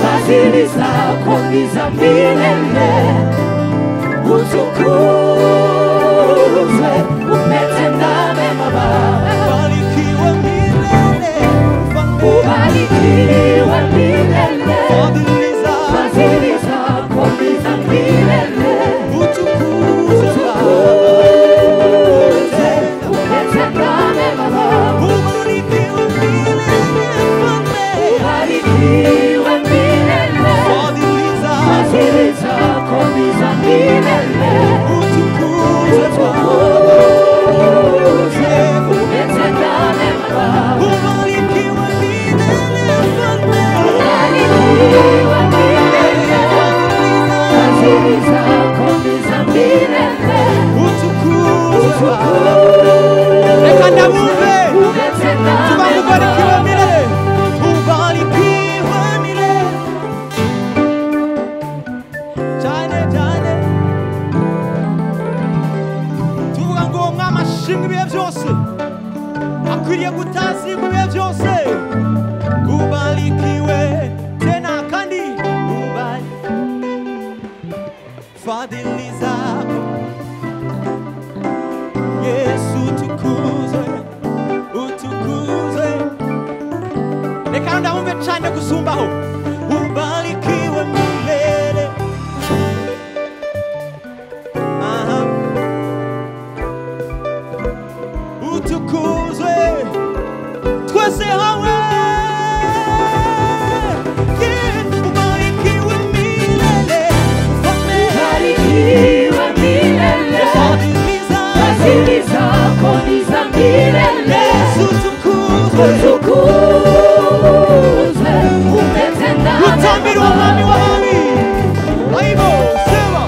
Fadhili zako ni za milele, utukuzwe, umetenda mema Baba. Ubarikiwe milele, ubarikiwe milele. Fadhili zako ni za milele, utukuzwe, umetenda mema Baba. Ubarikiwe milele, ubarikiwe milele. Fadhili zako ni za milele, utukuzwe, umetenda mema Baba. Ubarikiwe milele, ubarikiwe milele. Fadhili zako ni za milele, utukuzwe, umetenda mema Baba. Ibihe byose akwiriye gutazirwa ibihe byose. Ubarikiwe tena kandi fadhili zako Yesu, utukuzwe, utukuzwe. Reka ndumve cyane gusumbaho. Ubarikiwe milele, utukuzwe, twese hamwe. Ubarikiwe milele, ubarikiwe milele. Fadhili zako ni za milele, utukuzwe, utukuzwe, umetenda mema. Utambire umwami w'abami. Aibo sema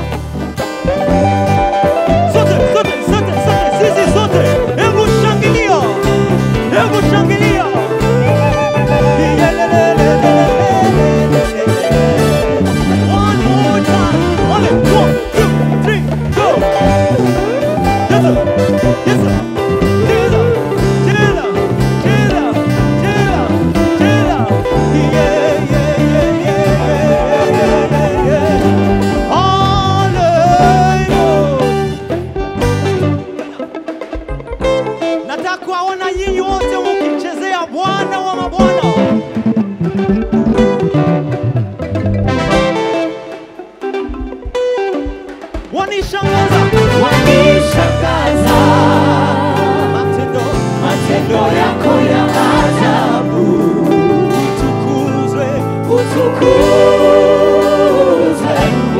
sote sote sote sote sisi sote. Hebu shangilia, hebu shangilia. One more time. Only 1, 2, 3, go. Yes sir, yes sir. Kuwaona nyinyi wote mkichezea Bwana wa mabwana. Wanishangaza, wanishangaza matendo yako ya ajabu. Utukuzwe, utukuzwe,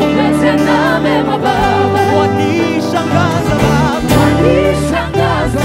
umetenda mema Baba. Wanishangaza Baba, wanishangaza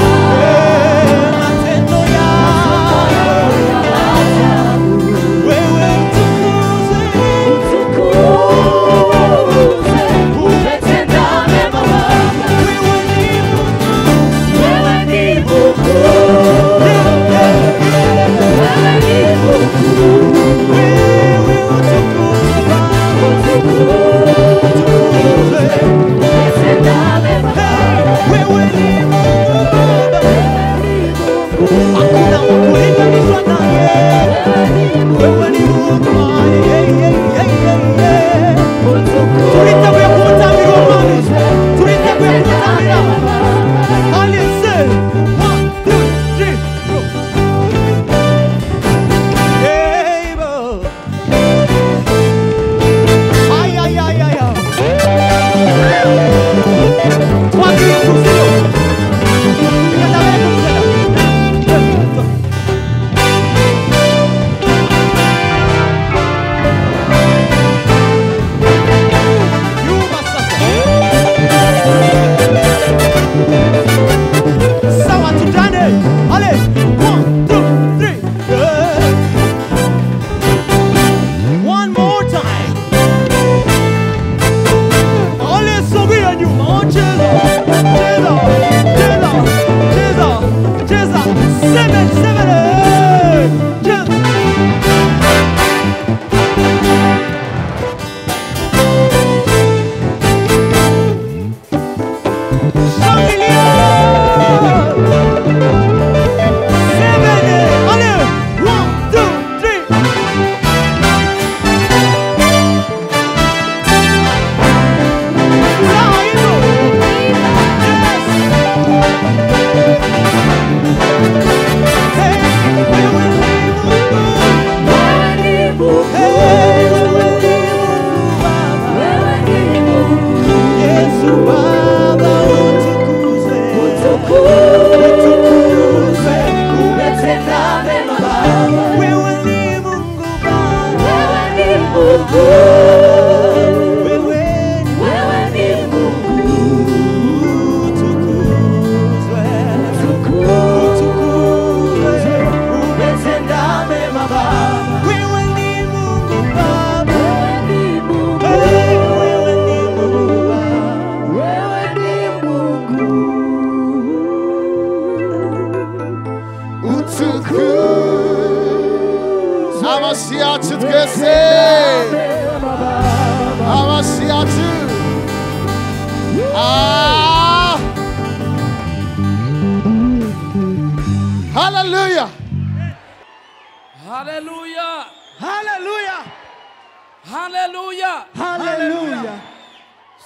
Haleluya. Haleluya.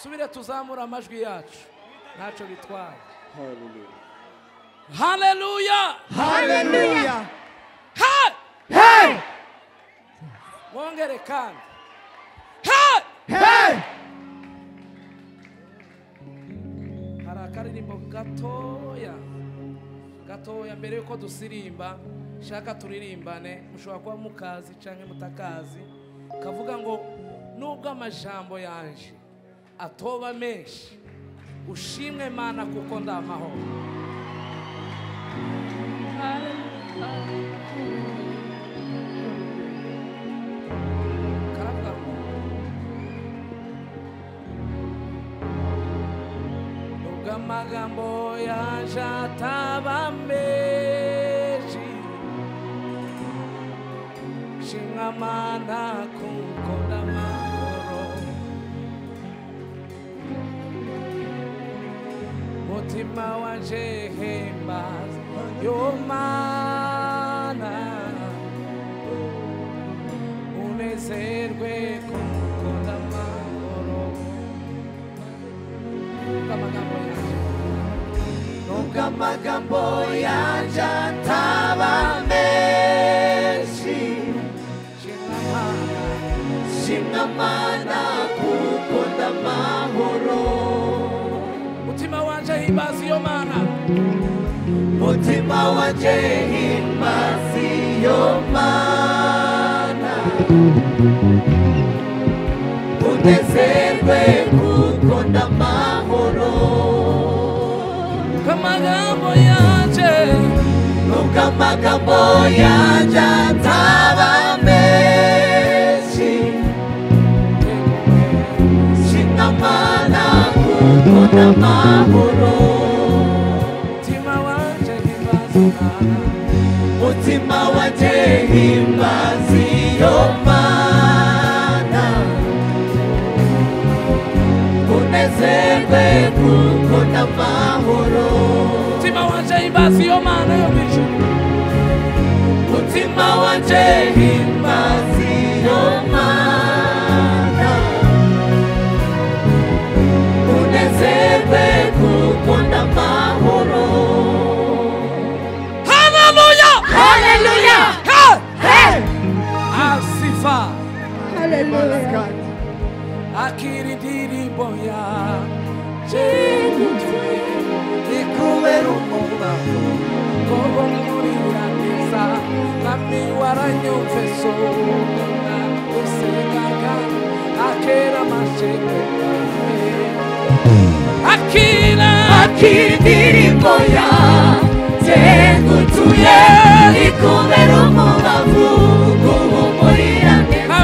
Subira tuzamura amajwi yacu. Nacho bitwara. Haleluya. Haleluya. Haleluya. Hey! Hey! Wongere kandi. Hey! Hey! Hari akaririmbo gatoya mbere yuko dusirimba shaka turirimbane mushobora kuba mukazi canke mutakazi kavuga ngo nubwo amajambo yanje atoba menshi ushimwe Mana kuko ndamahoro. Amagambo yanje ataba menshi shimwa Mana kuko ndamahoro. Mutima wanje himbaza yo Mana unezerwe kuko ndamahoro. Amagambo yanje ataba menshi shimwa Mana kuko ndamahoro. Mutima wanje himbaza iyo Mana. Mutima wanje himbaza iyo Mana unezerwe kuko ndamahoro. Amagambo yanje nubwo amagambo yanje ataba menshi shimwa Mana kuko ndamahoro. mutima wanje himbaza mutima wanje himbaza iyo Mana unezerwe kuko ndamahoro. mutima wanje himbaza iyo Mana yo mwijuru. Mutima wanje himbaza iyo Mana unezerwe kuko ndamahoro. Haleluya. Haleluya. Hey! Hey! Asifa. Haleluya. Akira indirimbo yanje ikubera umubano kobo murira neza nami waranyumve sona usengaga akera masheke akira indirimbo yanje ngutuye ikubera umubavu guhumurira neza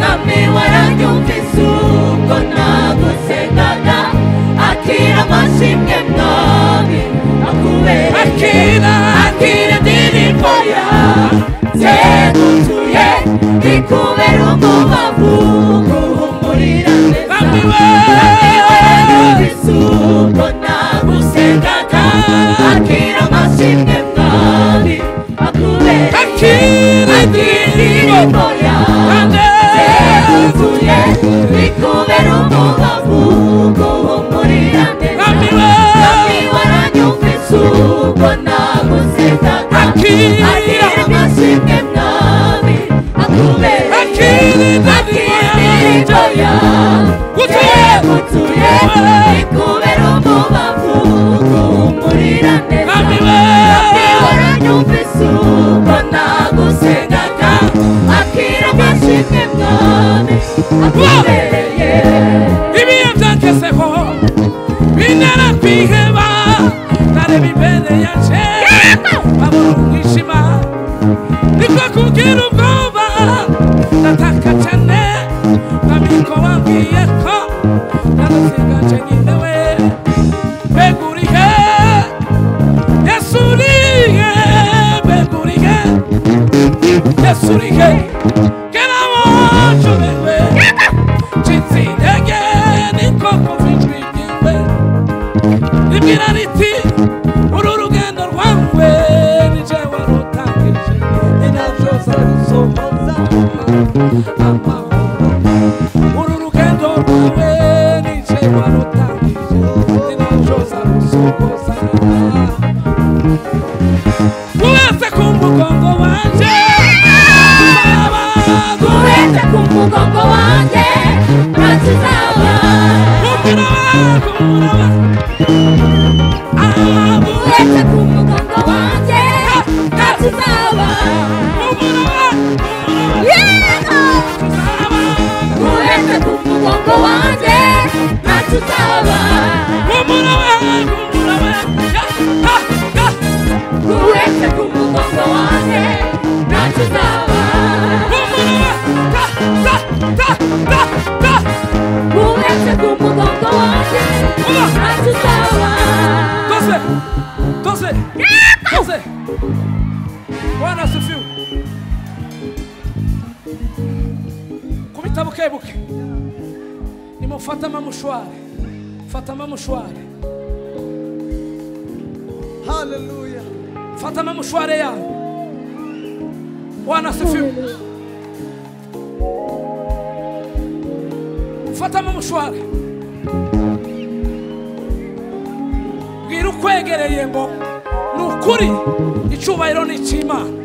nami waranyumvise ubwo nagusengaga akira amashimwe mwami akubera akira indirimbo yanje ngutuye ikubera umubavu guhumurira neza nami waranyumvise ubwo nagusengaga akira amashimwe mwami akubera akira indirimbo yanje ngutuye ikubera umubavu guhumurira neza nami waranyumvise ubwo nagusengaga akira amashimwe mwami akubera indirimbo yanje ngutuye ikubera umubavu guhumurira neza nami waranyumvise ubwo nagusengaga akira amashimwe mwami akubereye. ibihe byangezeho bintera kwiheba ntareba imbere yanje babura umwijima niko kugira ubwoba ndataka cyane nkamiko wambwiye ko nadasiganje nindewe begurihe yasurihe begurihe yasurihe kerawocobewe cinzintege niko kuvijwi ryimbe ribwira riti uru rugendo rwawe nije warutangije ninavyo zarusohoza amahoro Uhetse ku mugongo wanjye ntacyo uzaba. Yego uhetse ku mugongo wanjye ntacyo uzaba. Uhetse ku mugongo wanjye ntacyo uzaba. Uhetse ku mugongo wanjye ntacyo uzaba. Tose. Bwana asifiwe. Kubita bukebuke. Nimufata amamushwari. Fata amamushwari. Hallelujah. Fata amamushwari yawe. Bwana asifiwe. Fata amamushwari. Bwira ukwegereye ngo ni ukuri icyubahiro ni icy'Imana.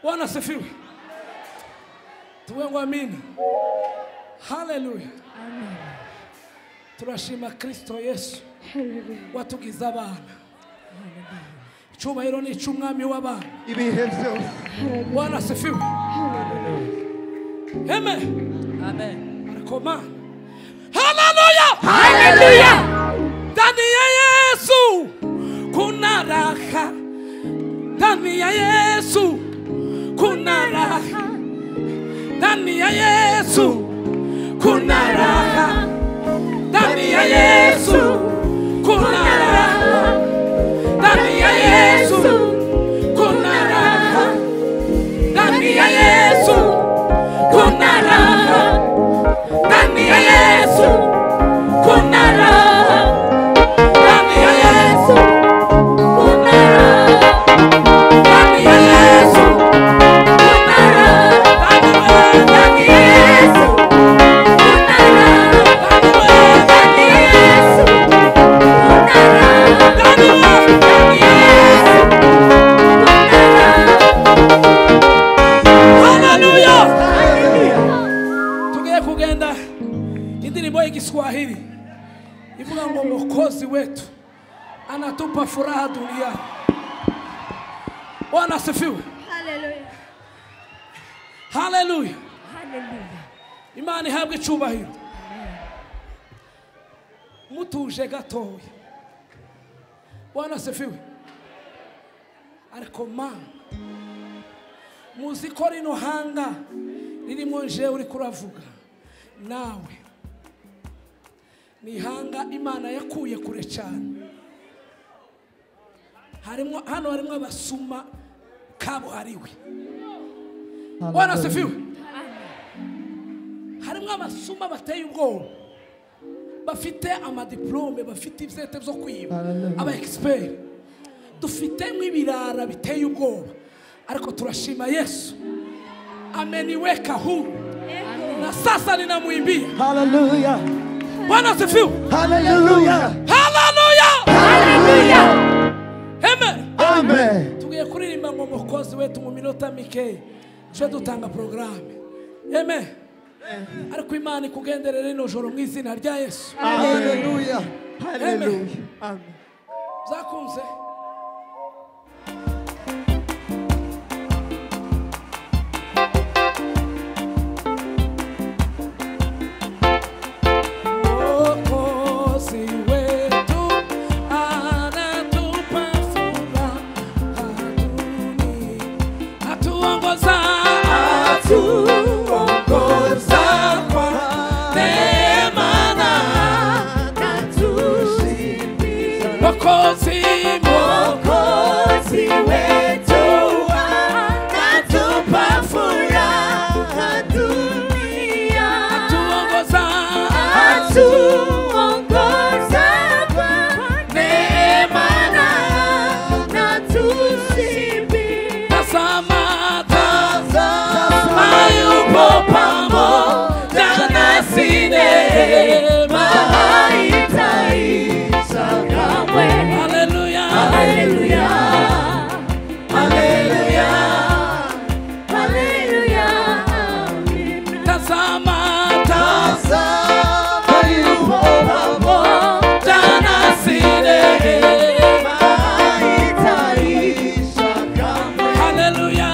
Bwana asifiwe. Tuwe ngo amina. Hallelujah. Amen. Turashima Kristo Yesu watugize abana. Icyubahiro ni icy'umwami w'abana. Ibihe byose. Bwana asifiwe. Amen. Amen. Arakoma. Hallelujah. Hallelujah. Ndani ya Yesu kuna raha. Ndani ya Yesu kuna raha. Ndani ya Yesu kuna raha. Ndani ya Yesu kuna raha. Ndani ya Yesu kuna raha. Ndani ya Yesu kuna raha. Ndani ya Yesu kuna raha. Ndani ya Yesu kuna raha. Ndani ya Yesu kuna raha. Ndani ya Yesu kuna raha. Ndani ya Yesu kuna raha. Ndani ya Yesu kuna raha. Hallelujah. Tugiye kugenda indirimbo y'Igiswahili ivuga ngo Mwokozi wetu anatupa furaha duniani. Bwana asifiwe. Hallelujah. Hallelujah. Hallelujah. Imana ihabwe icyubahiro. Mutuje gatoya. Bwana asifiwe. Ariko mana muzi ko rino hanga ririmo nje uri kuravuga nawe ni hanga Imana yakuye kure cyane. Hano harimo abasuma kabuhariwe. Bwana asifiwe. Harimo abasuma bateye ubwoba bafite amadiplome bafite ivyete byo kwiba aba expert. Dufite mw'ibirara biteye ubwoba ariko turashima Yesu ameniweka huru na sasa ninamwimbia. Hallelujah. Bwana asifiwe. Hallelujah. Hallelujah. Hallelujah. Amen. Amen. Tugiye kuririmba ngo Mwokozi wetu mu minota mike cyo dutanga programme. Amen. Ariko Imana ikugenderere rino joro mu izina rya Yesu. Hallelujah. Hallelujah. Amen. Zakunze Haleluya.